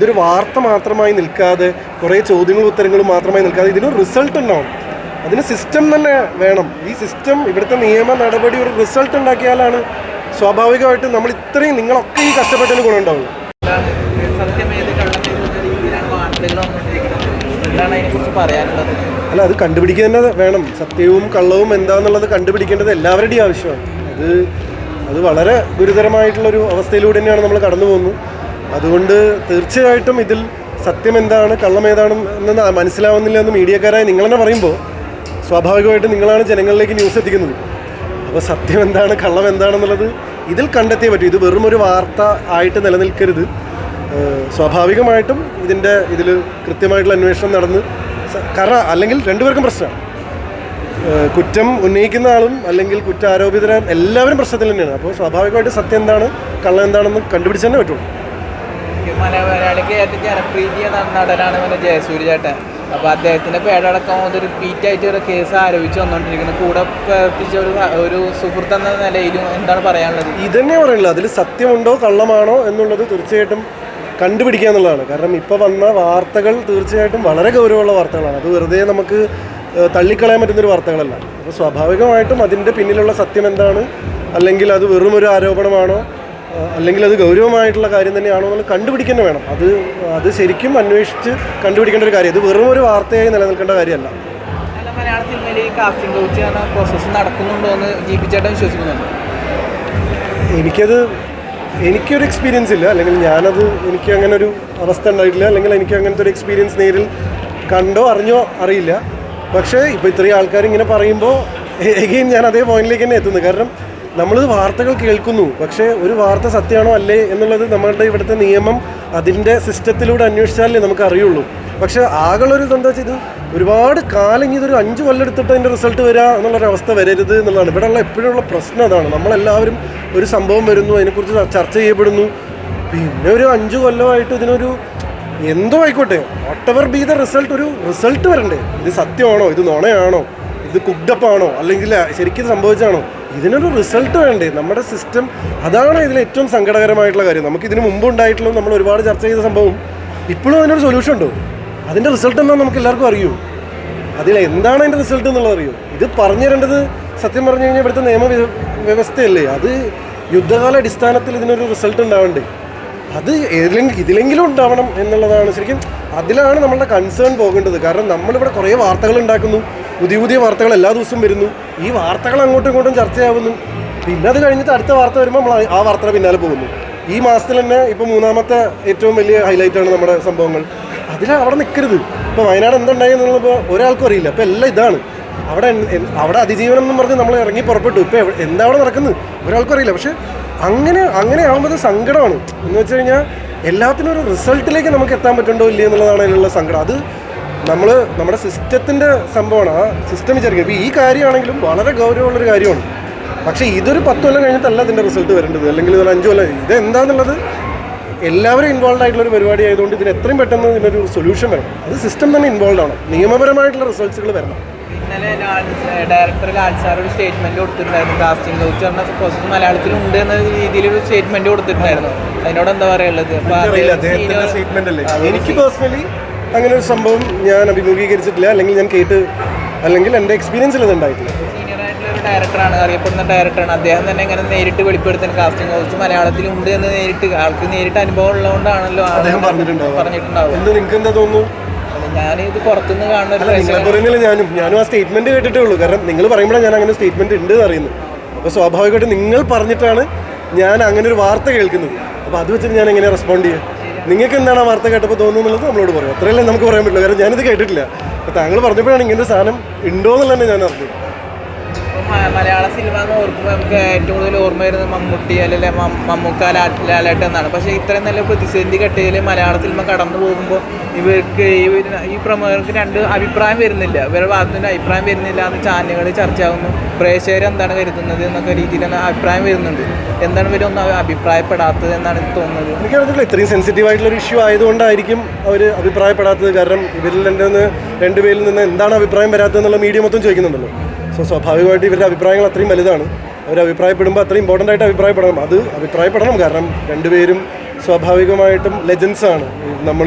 ഇതൊരു വാർത്ത മാത്രമായി നിൽക്കാതെ, കുറേ ചോദ്യങ്ങളും ഉത്തരങ്ങളും മാത്രമായി നിൽക്കാതെ ഇതിനൊരു റിസൾട്ട് ഉണ്ടാവും. അതിന് സിസ്റ്റം തന്നെ വേണം. ഈ സിസ്റ്റം, ഇവിടുത്തെ നിയമ നടപടി ഒരു റിസൾട്ട് ഉണ്ടാക്കിയാലാണ് സ്വാഭാവികമായിട്ടും നമ്മൾ ഇത്രയും നിങ്ങളൊക്കെ ഈ കഷ്ടപ്പെട്ടതിന് ഗുണമുണ്ടാവുള്ളൂ. അല്ല, അത് കണ്ടുപിടിക്കുക തന്നെ വേണം. സത്യവും കള്ളവും എന്താണെന്നുള്ളത് കണ്ടുപിടിക്കേണ്ടത് എല്ലാവരുടെയും ആവശ്യമാണ്. അത് വളരെ ഗുരുതരമായിട്ടുള്ളൊരു അവസ്ഥയിലൂടെ തന്നെയാണ് നമ്മൾ കടന്നു പോകുന്നത്. അതുകൊണ്ട് തീർച്ചയായിട്ടും ഇതിൽ സത്യം എന്താണ് കള്ളം ഏതാണെന്ന് മനസ്സിലാവുന്നില്ല എന്ന് മീഡിയക്കാരായി നിങ്ങൾ തന്നെ പറയുമ്പോൾ സ്വാഭാവികമായിട്ടും നിങ്ങളാണ് ജനങ്ങളിലേക്ക് ന്യൂസ് എത്തിക്കുന്നത്. അപ്പോൾ സത്യം എന്താണ് കള്ളം എന്താണെന്നുള്ളത് ഇതിൽ കണ്ടെത്തിയേ പറ്റൂ. ഇത് വെറും ഒരു വാർത്ത ആയിട്ട് നിലനിൽക്കരുത്. സ്വാഭാവികമായിട്ടും ഇതിൽ കൃത്യമായിട്ടുള്ള അന്വേഷണം നടന്ന്, കാരണം അല്ലെങ്കിൽ രണ്ടുപേർക്കും പ്രശ്നമാണ്. കുറ്റം ഉന്നയിക്കുന്ന ആളും അല്ലെങ്കിൽ കുറ്റാരോപിതരും എല്ലാവരും പ്രശ്നത്തിൽ തന്നെയാണ്. അപ്പോൾ സ്വാഭാവികമായിട്ട് സത്യം എന്താണ് കള്ളം എന്താണെന്ന് കണ്ടുപിടിച്ച് തന്നെ പറ്റുള്ളൂ. മലയാളിക്ക് ഏറ്റവും ജനപ്രീതിയ നടനാണ് ജയസൂര്യ ചേട്ടൻ. അപ്പോൾ അദ്ദേഹത്തിൻ്റെ പേരടക്കം ഒരു റിപ്പീറ്റായിട്ട് ഒരു കേസ് ആരോപിച്ച് വന്നുകൊണ്ടിരിക്കുന്നത്. കൂടെ പ്രവർത്തിച്ച ഒരു സുഹൃത്ത് എന്ന നിലയിലും എന്താണ് പറയാനുള്ളത്? ഇതന്നെ പറയുള്ളത്. അതിൽ സത്യമുണ്ടോ കള്ളമാണോ എന്നുള്ളത് തീർച്ചയായിട്ടും കണ്ടുപിടിക്കുക എന്നുള്ളതാണ്. കാരണം ഇപ്പോൾ വന്ന വാർത്തകൾ തീർച്ചയായിട്ടും വളരെ ഗൗരവമുള്ള വാർത്തകളാണ്. അത് വെറുതെ നമുക്ക് തള്ളിക്കളയാൻ പറ്റുന്നൊരു വാർത്തകളല്ല. അപ്പോൾ സ്വാഭാവികമായിട്ടും അതിൻ്റെ പിന്നിലുള്ള സത്യം എന്താണ്, അല്ലെങ്കിൽ അത് വെറും ഒരു ആരോപണമാണോ, അല്ലെങ്കിൽ അത് ഗൗരവമായിട്ടുള്ള കാര്യം തന്നെയാണോ എന്നുള്ളത് കണ്ടുപിടിക്കുന്നത് വേണം. അത് ശരിക്കും അന്വേഷിച്ച് കണ്ടുപിടിക്കേണ്ട ഒരു കാര്യം. ഇത് വെറും ഒരു വാർത്തയായി നിലനിൽക്കേണ്ട കാര്യമല്ല. മലയാള സിനിമയിൽ ഈ കാസ്റ്റിംഗ് കൗച്ച് എന്ന പ്രോസസ്സ് നടക്കുന്നുണ്ടോ എന്ന് ജീവിച്ചേട്ടൻ വിശ്വസിക്കുന്നുണ്ട്? എനിക്കൊരു എക്സ്പീരിയൻസ് ഇല്ല, അല്ലെങ്കിൽ എനിക്ക് അങ്ങനെ ഒരു അവസ്ഥ ഉണ്ടായിട്ടില്ല, അല്ലെങ്കിൽ എനിക്ക് അങ്ങനത്തെ ഒരു എക്സ്പീരിയൻസ് നേരിൽ കണ്ടോ അറിഞ്ഞോ അറിയില്ല. പക്ഷേ ഇപ്പോൾ ഇത്രയും ആൾക്കാർ ഇങ്ങനെ പറയുമ്പോൾ എഗെയിൻ ഞാൻ അതേ പോയിന്റിലേക്ക് തന്നെ എത്തുന്നു. കാരണം നമ്മളിത് വാർത്തകൾ കേൾക്കുന്നു, പക്ഷേ ഒരു വാർത്ത സത്യമാണോ അല്ലേ എന്നുള്ളത് നമ്മളുടെ ഇവിടുത്തെ നിയമം അതിൻ്റെ സിസ്റ്റത്തിലൂടെ അന്വേഷിച്ചാലേ നമുക്ക് അറിയുള്ളൂ. പക്ഷേ ആകെയുള്ളൊരു എന്താ വെച്ചാൽ ഇത് ഒരുപാട് കാലം ഇതൊരു 5 കൊല്ലം എടുത്തിട്ട് അതിൻ്റെ റിസൾട്ട് വരിക എന്നുള്ളൊരവസ്ഥ വരരുത് എന്നുള്ളതാണ് ഇവിടെയുള്ള എപ്പോഴുള്ള പ്രശ്നം. അതാണ് നമ്മളെല്ലാവരും ഒരു സംഭവം വരുന്നു, അതിനെക്കുറിച്ച് ചർച്ച ചെയ്യപ്പെടുന്നു, പിന്നെ ഒരു 5 കൊല്ലമായിട്ട് ഇതിനൊരു എന്തോ ആയിക്കോട്ടെ, what ever B the result, ഒരു റിസൾട്ട് വരണ്ടേ. ഇത് സത്യമാണോ, ഇത് നുണയാണോ, ഇത് കുക്ഡപ്പാണോ, അല്ലെങ്കിൽ ശരിക്കും സംഭവിച്ചാണോ, ഇതിനൊരു റിസൾട്ട് വേണ്ടേ. നമ്മുടെ സിസ്റ്റം അതാണ് ഇതിൽ ഏറ്റവും സങ്കടകരമായിട്ടുള്ള കാര്യം. നമുക്കിതിന് മുമ്പ് ഉണ്ടായിട്ടുള്ള നമ്മൾ ഒരുപാട് ചർച്ച ചെയ്ത സംഭവം ഇപ്പോഴും അതിനൊരു സൊല്യൂഷൻ ഉണ്ടോ, അതിൻ്റെ റിസൾട്ട് എന്താണെന്ന് നമുക്ക് എല്ലാവർക്കും അറിയൂ. എന്താണ് അതിൻ്റെ റിസൾട്ട് എന്നുള്ളത് അറിയൂ. ഇത് പറഞ്ഞു തരേണ്ടത് സത്യം പറഞ്ഞു കഴിഞ്ഞാൽ ഇവിടുത്തെ നിയമ വ്യവസ്ഥയല്ലേ. അത് യുദ്ധകാല അടിസ്ഥാനത്തിൽ ഇതിനൊരു റിസൾട്ട് ഉണ്ടാവണ്ടേ. അത് ഇതിലെങ്കിലും ഉണ്ടാവണം എന്നുള്ളതാണ് ശരിക്കും. അതിലാണ് നമ്മളുടെ കൺസേൺ പോകേണ്ടത്. കാരണം നമ്മളിവിടെ കുറേ വാർത്തകൾ ഉണ്ടാക്കുന്നു, പുതിയ വാർത്തകൾ എല്ലാ ദിവസവും വരുന്നു, ഈ വാർത്തകൾ അങ്ങോട്ടും ഇങ്ങോട്ടും ചർച്ചയാവുന്നു, പിന്നെ അത് കഴിഞ്ഞിട്ട് അടുത്ത വാർത്ത വരുമ്പോൾ നമ്മൾ ആ വാർത്തയുടെ പിന്നാലെ പോകുന്നു. ഈ മാസത്തിൽ തന്നെ ഇപ്പോൾ 3ാമത്തെ ഏറ്റവും വലിയ ഹൈലൈറ്റാണ് നമ്മുടെ സംഭവങ്ങൾ. അവിടെ നിൽക്കരുത്. ഇപ്പോൾ വയനാട് എന്തുണ്ടായി എന്നുള്ളപ്പോൾ ഒരാൾക്കും അറിയില്ല. അപ്പോൾ എല്ലാം ഇതാണ്. അവിടെ അതിജീവനം എന്ന് പറഞ്ഞ് നമ്മൾ ഇറങ്ങി പുറപ്പെട്ടു. ഇപ്പോൾ എന്താ അവിടെ നടക്കുന്നത് ഒരാൾക്കും അറിയില്ല. പക്ഷേ അങ്ങനെ ആകുമ്പോൾ സങ്കടമാണ്. എന്ന് വെച്ച് കഴിഞ്ഞാൽ എല്ലാത്തിനും ഒരു റിസൾട്ടിലേക്ക് നമുക്ക് എത്താൻ പറ്റുന്നുണ്ടോ ഇല്ലേ എന്നുള്ളതാണ് അതിലുള്ള സങ്കടം. അത് നമ്മുടെ സിസ്റ്റത്തിൻ്റെ സംഭവമാണ്. ആ സിസ്റ്റം വിചാരിക്കുക. ഇപ്പോൾ ഈ കാര്യമാണെങ്കിലും വളരെ ഗൗരവമുള്ളൊരു കാര്യമാണ്. പക്ഷേ ഇതൊരു 10 കൊല്ലം കഴിഞ്ഞിട്ടല്ല ഇതിൻ്റെ റിസൾട്ട് വരേണ്ടത്, അല്ലെങ്കിൽ ഇതൊരു 5 കൊല്ലം. ഇതെന്താണെന്നുള്ളത് എല്ലാവരും ഇൻവോൾവ് ആയിട്ടുള്ളൊരു പരിപാടി ആയതുകൊണ്ട് ഇതിന് എത്രയും പെട്ടെന്ന് ഇതിനൊരു സൊല്യൂഷൻ വരണം. അത് സിസ്റ്റം തന്നെ ഇൻവോൾവ് ആണ്. നിയമപരമായിട്ടുള്ള റിസൾട്ട്സുകൾ വരണം. ഇന്നലെ ഡയറക്ടർ ലാൽ സാർ ഒരു സ്റ്റേറ്റ്മെന്റ് കൊടുത്തിട്ടുണ്ടായിരുന്നു. കാസ്റ്റിംഗ് കൗച്ച് പറഞ്ഞ പ്രോസസ് മലയാളത്തിലുണ്ട് എന്ന രീതിയിൽ ഒരു സ്റ്റേറ്റ്മെന്റ് കൊടുത്തിട്ടുണ്ടായിരുന്നു. അതിനോട് എന്താ പറയുള്ളത്? എനിക്ക് പേഴ്സണലി അങ്ങനെ ഒരു സംഭവം ഞാൻ അഭിമുഖീകരിച്ചിട്ടില്ല, അല്ലെങ്കിൽ ഞാൻ അല്ലെങ്കിൽ എൻ്റെ എക്സ്പീരിയൻസിൽ അത് ഉണ്ടായിട്ടില്ല. സീനിയർ ആയിട്ടുള്ള ഒരു ഡയറക്ടറാണ്, അറിയപ്പെടുന്ന ഡയറക്ടറാണ്. അദ്ദേഹം തന്നെ ഇങ്ങനെ നേരിട്ട് വെളിപ്പെടുത്താൻ കാസ്റ്റിംഗ് കൗച്ച് മലയാളത്തിലുണ്ട് എന്ന് ആൾക്ക് നേരിട്ട് അനുഭവം ഉള്ളതുകൊണ്ടാണല്ലോ അദ്ദേഹം പറഞ്ഞിട്ടുണ്ടാവും. നിങ്ങൾക്ക് എന്താ തോന്നുന്നു? ഞാനിത് പുറത്തുനിന്ന് കാണുന്ന ഞാനും ആ സ്റ്റേറ്റ്മെന്റ് കേട്ടിട്ടേ ഉള്ളൂ. കാരണം നിങ്ങൾ പറയുമ്പോഴാണ് ഞാൻ അങ്ങനെ സ്റ്റേറ്റ്മെന്റ് ഉണ്ട് എന്ന് അറിയുന്നത്. അപ്പോൾ സ്വാഭാവികമായിട്ടും നിങ്ങൾ പറഞ്ഞിട്ടാണ് ഞാൻ അങ്ങനെ ഒരു വാർത്ത കേൾക്കുന്നത്. അപ്പോൾ അത് വെച്ചിട്ട് ഞാൻ എങ്ങനെയാണ് റെസ്പോണ്ട് ചെയ്യുക? നിങ്ങൾക്ക് എന്താണ് ആ വാർത്ത കേട്ടപ്പോൾ തോന്നുന്നുള്ളത് നമ്മളോട് പറയാം. അത്രയല്ലേ നമുക്ക് പറയാൻ പറ്റില്ല. കാരണം ഞാനിത് കേട്ടിട്ടില്ല. അപ്പോൾ താങ്കൾ പറഞ്ഞപ്പോഴാണ് ഇങ്ങനൊരു സാധനം ഉണ്ടോ എന്നുള്ള തന്നെ ഞാൻ അറിഞ്ഞത്. മലയാള സിനിമ എന്ന് ഓർക്കുമ്പോൾ നമുക്ക് ഏറ്റവും കൂടുതൽ ഓർമ്മ വരുന്നത് മമ്മൂട്ടി അല്ലെങ്കിൽ മമ്മൂക്ക, ലാലേട്ടൻ എന്നാണ്. പക്ഷേ ഇത്രയും നല്ല പ്രതിസന്ധി ഘട്ടത്തിൽ മലയാള സിനിമ കടന്നു പോകുമ്പോൾ ഇവർക്ക് ഈ പ്രമുഖർക്ക് 2 അഭിപ്രായം വരുന്നില്ല. ഇവരുടെ ഭാഗത്തുനിന്ന് അഭിപ്രായം വരുന്നില്ല എന്ന് ചാനലുകൾ ചർച്ചയാകുന്നു. പ്രേക്ഷകർ എന്താണ് കരുതുന്നത് എന്നൊക്കെ രീതിയിൽ അഭിപ്രായം വരുന്നുണ്ട്. എന്താണ് ഇവരൊന്നും അഭിപ്രായപ്പെടാത്തത് എന്നാണ് തോന്നുന്നത്? എനിക്കറിയില്ല. ഇത്രയും സെൻസിറ്റീവ് ആയിട്ടുള്ളൊരു ഇഷ്യൂ ആയതുകൊണ്ടായിരിക്കും അവർ അഭിപ്രായപ്പെടാത്തത്. കാരണം ഇവരിൽ നിന്ന് 2 പേരിൽ നിന്ന് എന്താണ് അഭിപ്രായം വരാത്തതെന്നുള്ള മീഡിയ മൊത്തം ചോദിക്കുന്നുണ്ടല്ലോ. സ്വാഭാവികമായിട്ട് ഇവരുടെ അഭിപ്രായങ്ങൾ അത്രയും വലുതാണ്. അവർ അഭിപ്രായപ്പെടുമ്പോൾ അത്രയും ഇമ്പോർട്ടൻ്റ് ആയിട്ട് അഭിപ്രായപ്പെടണം. അത് അഭിപ്രായപ്പെടണം. കാരണം 2 പേരും സ്വാഭാവികമായിട്ടും ലെജൻസാണ്.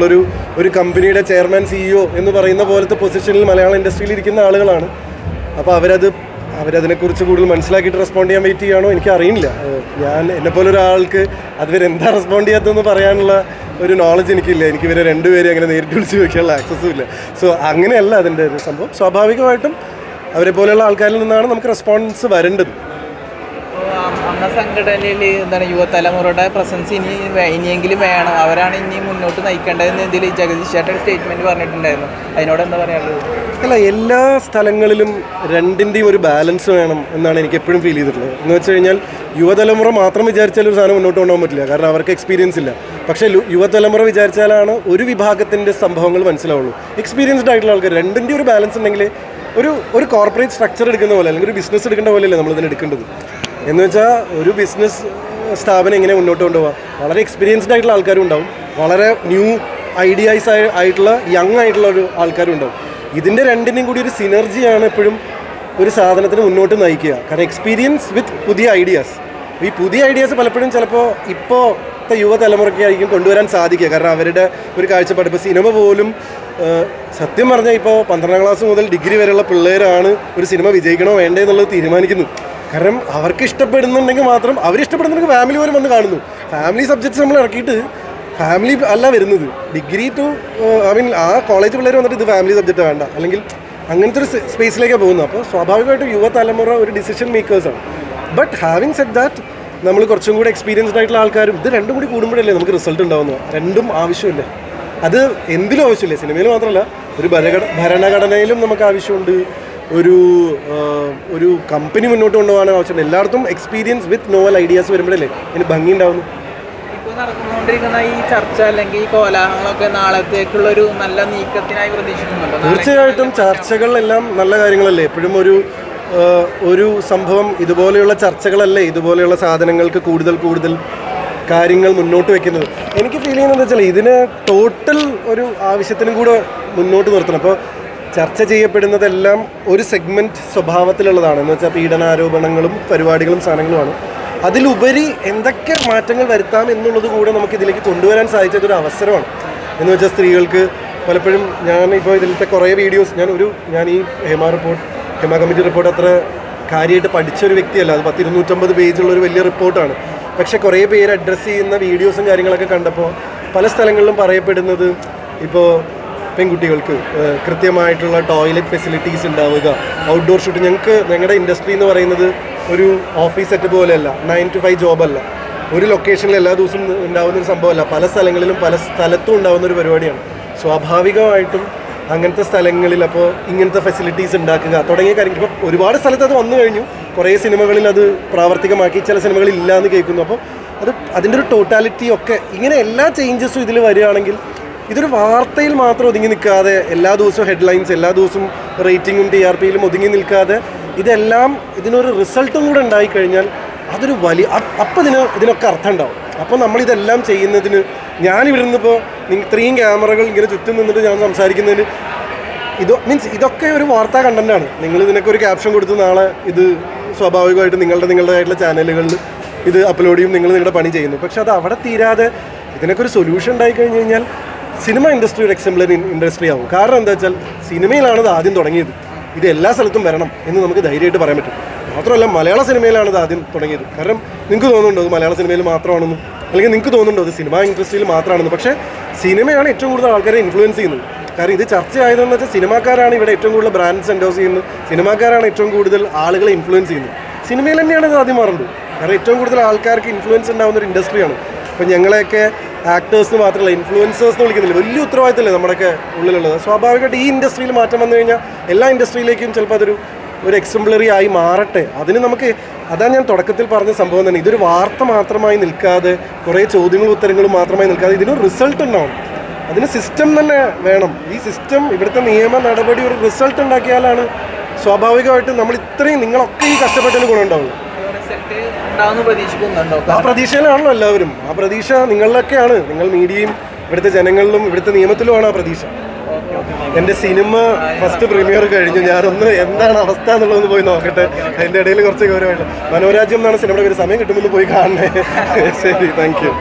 ഒരു കമ്പനിയുടെ ചെയർമാൻ CEO എന്ന് പറയുന്ന പോലത്തെ പൊസിഷനിൽ മലയാള ഇൻഡസ്ട്രിയിൽ ഇരിക്കുന്ന ആളുകളാണ്. അപ്പോൾ അവരതിനെക്കുറിച്ച് കൂടുതൽ മനസ്സിലാക്കിയിട്ട് റെസ്പോണ്ട് ചെയ്യാൻ വെയിറ്റ് ചെയ്യുകയാണോ എനിക്ക് അറിയില്ല. എന്നെപ്പോലെ ഒരാൾക്ക് അതുവരെ എന്താ റെസ്പോണ്ട് ചെയ്യാത്തതെന്ന് പറയാനുള്ള ഒരു നോളജ് എനിക്കില്ല. എനിക്ക് ഇവരെ രണ്ടുപേരും അങ്ങനെ നേരിട്ട് വിളിച്ച് ചോദിക്കാനുള്ള ആക്സസും ഇല്ല. സോ അങ്ങനെയല്ല അതിൻ്റെ ഒരു സംഭവം. സ്വാഭാവികമായിട്ടും അവരെ പോലെയുള്ള ആൾക്കാരിൽ നിന്നാണ് നമുക്ക് റെസ്പോൺസ് വരേണ്ടത്. അമ്മ സംഘടനയിൽ എന്താണ് യുവതലമുറയുടെ പ്രസൻസ് ഇനിയെങ്കിലും വേണം, അവരാണ് ഇനി മുന്നോട്ട് നയിക്കേണ്ടതെന്ന് എന്തെങ്കിലും ജഗദീഷ് ചേട്ടൻ സ്റ്റേറ്റ്മെന്റ് പറഞ്ഞിട്ടുണ്ടായിരുന്നു. അതിനോട് എന്താ പറയാനുള്ളത്? അല്ല, എല്ലാ സ്ഥലങ്ങളിലും രണ്ടിൻ്റെയും ഒരു ബാലൻസ് വേണം എന്നാണ് എനിക്ക് എപ്പോഴും ഫീൽ ചെയ്തിട്ടുള്ളത്. എന്ന് വെച്ച് കഴിഞ്ഞാൽ യുവതലമുറ മാത്രം വിചാരിച്ചാൽ ഒരു സാധനം മുന്നോട്ട് കൊണ്ടുപോകാൻ പറ്റില്ല, കാരണം അവർക്ക് എക്സ്പീരിയൻസ് ഇല്ല. പക്ഷേ യുവതലമുറ വിചാരിച്ചാലാണ് ഒരു വിഭാഗത്തിൻ്റെ സംഭവങ്ങൾ മനസ്സിലാവുള്ളൂ. എക്സ്പീരിയൻസ്ഡ് ആയിട്ടുള്ള ആൾക്കാർ രണ്ടിൻ്റെ ഒരു ബാലൻസ് ഉണ്ടെങ്കിൽ ഒരു കോർപ്പറേറ്റ് സ്ട്രക്ചർ എടുക്കുന്ന പോലെ അല്ലെങ്കിൽ ഒരു ബിസിനസ് എടുക്കേണ്ട പോലെയല്ലേ നമ്മളിതിന് എടുക്കേണ്ടത്. എന്ന് വെച്ചാൽ ഒരു ബിസിനസ് സ്ഥാപനം എങ്ങനെ മുന്നോട്ട് കൊണ്ടുപോകാം, വളരെ എക്സ്പീരിയൻസ്ഡ് ആയിട്ടുള്ള ആൾക്കാരും ഉണ്ടാവും, വളരെ ന്യൂ ഐഡിയാസ് ആയിട്ടുള്ള യങ് ആയിട്ടുള്ള ഒരു ആൾക്കാരും ഉണ്ടാവും. ഇതിൻ്റെ രണ്ടിൻ്റെയും കൂടി ഒരു സിനർജിയാണ് എപ്പോഴും ഒരു സാധനത്തിന് മുന്നോട്ട് നയിക്കുക. കാരണം എക്സ്പീരിയൻസ് വിത്ത് പുതിയ ഐഡിയാസ്. ഈ പുതിയ ഐഡിയാസ് പലപ്പോഴും ചിലപ്പോൾ ഇപ്പോഴത്തെ യുവതലമുറയ്ക്കായിരിക്കും കൊണ്ടുവരാൻ സാധിക്കുക. കാരണം അവരുടെ ഒരു കാഴ്ചപ്പാട്, ഇപ്പോൾ സിനിമ പോലും സത്യം പറഞ്ഞാൽ ഇപ്പോൾ 12ാം ക്ലാസ് മുതൽ ഡിഗ്രി വരെയുള്ള പിള്ളേരാണ് ഒരു സിനിമ വിജയിക്കണോ വേണ്ടേ എന്നുള്ളത് തീരുമാനിക്കുന്നത്. കാരണം അവർക്ക് ഇഷ്ടപ്പെടുന്നുണ്ടെങ്കിൽ മാത്രം, അവരിഷ്ടപ്പെടുന്നുണ്ടെങ്കിൽ ഫാമിലി പോലും വന്ന് കാണുന്നു. ഫാമിലി സബ്ജക്ട്സ് നമ്മൾ ഇറക്കിയിട്ട് ഫാമിലി അല്ല വരുന്നത്. ഡിഗ്രി ടു ആ കോളേജ് പിള്ളേർ വന്നിട്ട് ഇത് ഫാമിലി സബ്ജക്റ്റ് വേണ്ട, അല്ലെങ്കിൽ അങ്ങനത്തെ ഒരു സ്പേസിലേക്കാണ് പോകുന്നത്. അപ്പോൾ സ്വാഭാവികമായിട്ടും യുവതലമുറ ഒരു ഡിസിഷൻ മേക്കേഴ്സാണ്. ബട്ട് ഹാവിങ് സെഡ് ദാറ്റ്, നമ്മൾ കുറച്ചും കൂടി എക്സ്പീരിയൻസ്ഡ് ആയിട്ടുള്ള ആൾക്കാരും ഇത് രണ്ടും കൂടി കൂടുമ്പോഴല്ലേ നമുക്ക് റിസൾട്ട് ഉണ്ടാവുന്നത്. രണ്ടും ആവശ്യമില്ല, അത് എന്തിലും ആവശ്യമില്ല, സിനിമയിൽ മാത്രമല്ല ഒരു ഭരണഘടനയിലും നമുക്ക് ആവശ്യമുണ്ട്. ഒരു കമ്പനി മുന്നോട്ട് കൊണ്ടുപോകാൻ ആവശ്യമുണ്ട്. എല്ലായിടത്തും എക്സ്പീരിയൻസ് വിത്ത് നോവൽ ഐഡിയാസ് വരുമ്പോഴല്ലേ ഇതിന് ഭംഗി ഉണ്ടാവുന്നു. ഇപ്പോൾ നടന്നുകൊണ്ടിരിക്കുന്ന ഈ ചർച്ച അല്ലെങ്കിൽ ഈ കോലാഹലങ്ങളൊക്കെ നാളത്തേക്കുള്ള ഒരു നല്ല നീക്കത്തിനായി പ്രതീക്ഷിക്കുന്നുണ്ടോ? തീർച്ചയായിട്ടും ചർച്ചകളെല്ലാം നല്ല കാര്യങ്ങളല്ലേ. എപ്പോഴും ഒരു സംഭവം ഇതുപോലെയുള്ള ചർച്ചകളല്ലേ ഇതുപോലെയുള്ള സാധനങ്ങൾക്ക് കൂടുതൽ കാര്യങ്ങൾ മുന്നോട്ട് വെക്കുന്നത്. എനിക്ക് ഫീൽ ചെയ്യുന്നത് വെച്ചാൽ ഇതിന് ടോട്ടൽ ഒരു ആവശ്യത്തിനും കൂടെ മുന്നോട്ട് നിർത്തണം. അപ്പോൾ ചർച്ച ചെയ്യപ്പെടുന്നതെല്ലാം ഒരു സെഗ്മെൻറ്റ് സ്വഭാവത്തിലുള്ളതാണ്. എന്ന് വെച്ചാൽ പീഡനാരോപണങ്ങളും പരിപാടികളും സാധനങ്ങളുമാണ്. അതിലുപരി എന്തൊക്കെ മാറ്റങ്ങൾ വരുത്താം എന്നുള്ളത് കൂടെ നമുക്ക് ഇതിലേക്ക് കൊണ്ടുവരാൻ സാധിച്ചതൊരു അവസരമാണ്. എന്ന് വെച്ചാൽ സ്ത്രീകൾക്ക് പലപ്പോഴും ഞാനിപ്പോൾ ഇതിലത്തെ കുറേ വീഡിയോസ് ഞാൻ ഈ ഹേമ കമ്മിറ്റി റിപ്പോർട്ട് അത്ര കാര്യമായിട്ട് പഠിച്ചൊരു വ്യക്തിയല്ല. അത് 250 പേജുള്ളൊരു വലിയ റിപ്പോർട്ടാണ്. പക്ഷേ കുറേ പേര് അഡ്രസ്സ് ചെയ്യുന്ന വീഡിയോസും കാര്യങ്ങളൊക്കെ കണ്ടപ്പോൾ പല സ്ഥലങ്ങളിലും പറയപ്പെടുന്നത് ഇപ്പോൾ പെൺകുട്ടികൾക്ക് കൃത്യമായിട്ടുള്ള ടോയ്ലറ്റ് ഫെസിലിറ്റീസ് ഉണ്ടാവുക, ഔട്ട്ഡോർ ഷൂട്ട്. ഞങ്ങളുടെ ഇൻഡസ്ട്രി എന്ന് പറയുന്നത് ഒരു ഓഫീസ് സെറ്റപ്പ് പോലെയല്ല, 9 to 5 ജോബല്ല, ഒരു ലൊക്കേഷനിൽ എല്ലാ ദിവസവും ഉണ്ടാകുന്നൊരു സംഭവമല്ല, പല സ്ഥലത്തും ഉണ്ടാകുന്ന ഒരു പരിപാടിയാണ്. സ്വാഭാവികമായിട്ടും അങ്ങനത്തെ സ്ഥലങ്ങളിൽ അപ്പോൾ ഇങ്ങനത്തെ ഫെസിലിറ്റീസ് ഉണ്ടാക്കുക തുടങ്ങിയ കാര്യങ്ങൾ ഇപ്പോൾ ഒരുപാട് സ്ഥലത്ത് അത് വന്നു കഴിഞ്ഞു. കുറേ സിനിമകളിൽ അത് പ്രാവർത്തികമാക്കി, ചില സിനിമകളിൽ ഇല്ല എന്ന് കേൾക്കുന്നു. അപ്പോൾ അതിൻ്റെ ഒരു ടോട്ടാലിറ്റി ഒക്കെ ഇങ്ങനെ എല്ലാ ചേഞ്ചസും ഇതിൽ വരികയാണെങ്കിൽ ഇതൊരു വാർത്തയിൽ മാത്രം ഒതുങ്ങി നിൽക്കാതെ, എല്ലാ ദിവസവും ഹെഡ്ലൈൻസ്, എല്ലാ ദിവസവും റേറ്റിങ്ങും TRPയിലും ഒതുങ്ങി നിൽക്കാതെ ഇതിനെല്ലാം ഇതിനൊരു റിസൾട്ടും കൂടെ ഉണ്ടായിക്കഴിഞ്ഞാൽ അതൊരു വലിയ ഇതിനൊക്കെ അർത്ഥം ഉണ്ടാവും. അപ്പോൾ നമ്മളിതെല്ലാം ചെയ്യുന്നതിന് ഞാനിവിടെ നിന്നിപ്പോൾ ഇത്രയും ക്യാമറകൾ ഇങ്ങനെ ചുറ്റും നിന്നിട്ട് ഞാൻ സംസാരിക്കുന്നതിന് ഇതൊക്കെ ഒരു വാർത്താ കണ്ടന്റാണ്. നിങ്ങൾ ഇതിനൊക്കെ ഒരു ക്യാപ്ഷൻ കൊടുത്ത് നാളെ ഇത് സ്വാഭാവികമായിട്ട് നിങ്ങളുടേതായിട്ടുള്ള ചാനലുകളിൽ ഇത് അപ്ലോഡ് ചെയ്യും, നിങ്ങളുടെ പണി ചെയ്യുന്നു. പക്ഷെ അത് അവിടെ തീരാതെ ഇതിനൊക്കെ ഒരു സൊല്യൂഷൻ ഉണ്ടായി കഴിഞ്ഞ് കഴിഞ്ഞാൽ സിനിമ ഇൻഡസ്ട്രി ഒരു എക്സംപ്ലറി ഇൻഡസ്ട്രി ആവും. കാരണം എന്താ വെച്ചാൽ സിനിമയിലാണ് ഇത് ആദ്യം തുടങ്ങിയത്. ഇത് എല്ലാ സ്ഥലത്തും വരണം എന്ന് നമുക്ക് ധൈര്യമായിട്ട് പറയാൻ പറ്റും. മാത്രമല്ല മലയാള സിനിമയിലാണ് ഇത് ആദ്യം തുടങ്ങിയത്. കാരണം നിങ്ങൾക്ക് തോന്നുന്നുണ്ടോ അത് മലയാള സിനിമയിൽ മാത്രമാണെന്നും, അല്ലെങ്കിൽ നിങ്ങൾക്ക് തോന്നുന്നുണ്ടോ അത് സിനിമ ഇൻഡസ്ട്രിയിൽ മാത്രമാണെന്ന്? പക്ഷേ സിനിമയാണ് ഏറ്റവും കൂടുതൽ ആൾക്കാരെ ഇൻഫ്ലുവൻസ് ചെയ്യുന്നത്. കാരണം ഇത് ചർച്ച ആയതെന്ന് വെച്ചാൽ സിനിമാക്കാരാണ് ഇവിടെ ഏറ്റവും കൂടുതൽ ബ്രാൻഡ്സ് എൻഡോസ് ചെയ്യുന്നത്, സിനിമാക്കാരാണ് ഏറ്റവും കൂടുതൽ ആളുകളെ ഇൻഫ്ലുവൻസ് ചെയ്യുന്നത്. സിനിമയിൽ തന്നെയാണ് ഇത് ആദ്യം മാറുന്നത്. കാരണം ഏറ്റവും കൂടുതൽ ആൾക്കാർക്ക് ഇൻഫ്ലുവൻസ് ഉണ്ടാകുന്ന ഒരു ഇൻഡസ്ട്രിയാണ്. ഇപ്പം ഞങ്ങളെയൊക്കെ ആക്ടേഴ്സിന് മാത്രമല്ല ഇൻഫ്ലുവൻസേഴ്സ് എന്ന് വിളിക്കുന്നില്ല, വലിയ ഉത്തരവാദിത്തമല്ലേ നമ്മുടെയൊക്കെ ഉള്ളിലുള്ളത്. സ്വാഭാവികമായിട്ട് ഈ ഇൻഡസ്ട്രിയിൽ മാറ്റം വന്നു കഴിഞ്ഞാൽ എല്ലാ ഇൻഡസ്ട്രിയിലേക്കും ചിലപ്പോൾ ഒരു എക്സംപ്ലറി ആയി മാറട്ടെ. അതാണ് ഞാൻ തുടക്കത്തിൽ പറഞ്ഞ സംഭവം തന്നെ. ഇതൊരു വാർത്ത മാത്രമായി നിൽക്കാതെ, കുറേ ചോദ്യങ്ങളും ഉത്തരങ്ങളും മാത്രമായി നിൽക്കാതെ ഇതിനൊരു റിസൾട്ട് ഉണ്ടാവും. അതിന് സിസ്റ്റം തന്നെ വേണം. ഈ സിസ്റ്റം, ഇവിടുത്തെ നിയമ നടപടി ഒരു റിസൾട്ട് ഉണ്ടാക്കിയാലാണ് സ്വാഭാവികമായിട്ടും നിങ്ങളൊക്കെ ഈ കഷ്ടപ്പെട്ടതിന് ഗുണമുണ്ടാവുള്ളൂ. ആ പ്രതീക്ഷയിലാണല്ലോ എല്ലാവരും. ആ പ്രതീക്ഷ നിങ്ങളിലൊക്കെയാണ്. നിങ്ങൾ മീഡിയയും ഇവിടുത്തെ ജനങ്ങളിലും ഇവിടുത്തെ നിയമത്തിലുമാണ് ആ പ്രതീക്ഷ. എൻ്റെ സിനിമ ഫസ്റ്റ് പ്രീമിയർ കഴിഞ്ഞു. ഞാനൊന്ന് എന്താണ് അവസ്ഥ എന്നുള്ളതൊന്ന് പോയി നോക്കട്ടെ. അതിൻ്റെ ഇടയിൽ കുറച്ച് ഗൗരവമായിട്ട് മനോരാജ്യം എന്നാണ് സിനിമയുടെ പേര്. സമയം കിട്ടുമ്പോൾ പോയി കാണണേ. ശരി, താങ്ക് യു.